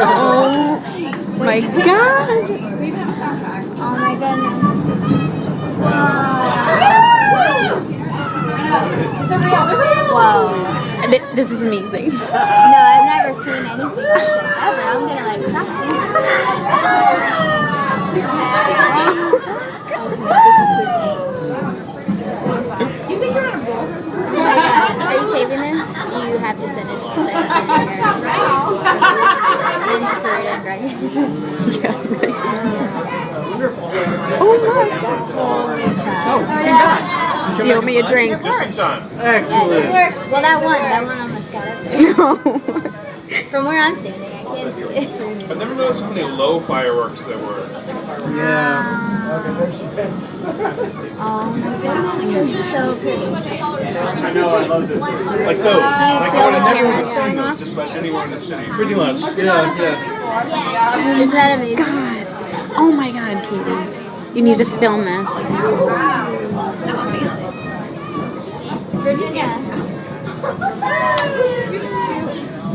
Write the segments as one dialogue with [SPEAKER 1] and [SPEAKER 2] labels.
[SPEAKER 1] Oh my god!
[SPEAKER 2] Oh my goodness. Wow.
[SPEAKER 1] This is amazing.
[SPEAKER 2] No, I've never seen anything like this ever. I'm gonna like cry. Are you taping this? You have to send it to me so I can send it to Gary. And to Farida and Greg.
[SPEAKER 1] Yeah. Oh look! You owe me a drink.
[SPEAKER 3] Just in time.
[SPEAKER 4] Excellent.
[SPEAKER 2] Well, that one almost got up there.
[SPEAKER 1] No.
[SPEAKER 2] From where I'm standing, I can't see it.
[SPEAKER 3] I've never noticed how many low fireworks there were.
[SPEAKER 4] Yeah.
[SPEAKER 2] Oh my goodness, they're so pretty.
[SPEAKER 4] I know, I love this.
[SPEAKER 3] Like those. Like I would have never would have seen those just about anywhere in the city.
[SPEAKER 4] Pretty much. Yeah.
[SPEAKER 2] Isn't that amazing?
[SPEAKER 1] God. Oh my god, Katie. You need to film this.
[SPEAKER 2] Virginia.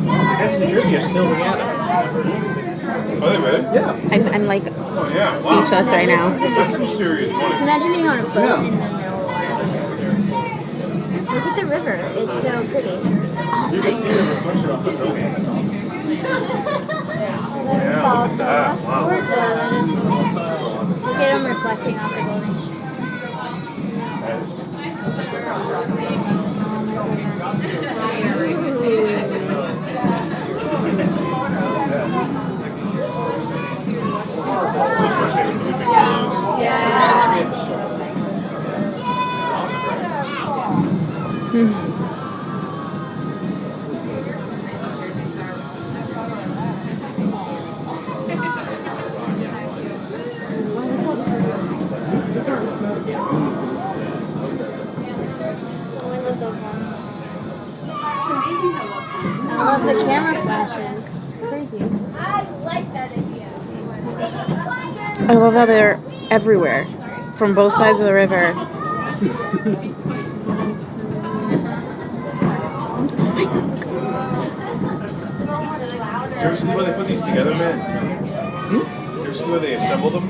[SPEAKER 4] Guys in New Jersey are still together.
[SPEAKER 3] Are they really?
[SPEAKER 4] Yeah.
[SPEAKER 1] I'm like
[SPEAKER 3] Oh yeah.
[SPEAKER 1] speechless right now.
[SPEAKER 3] That's some serious money.
[SPEAKER 2] Imagine being on a boat
[SPEAKER 4] Yeah.
[SPEAKER 2] in the middle of water. Look at the river. It's so pretty.
[SPEAKER 3] Yeah, look at that.
[SPEAKER 2] That's
[SPEAKER 3] Wow.
[SPEAKER 2] gorgeous. That is cool. Look at them reflecting off the buildings. I love the camera flashes. It's crazy.
[SPEAKER 1] I love how they're everywhere, from both sides of the river.
[SPEAKER 3] You ever see where they put these together, man? You ever see where they assemble them?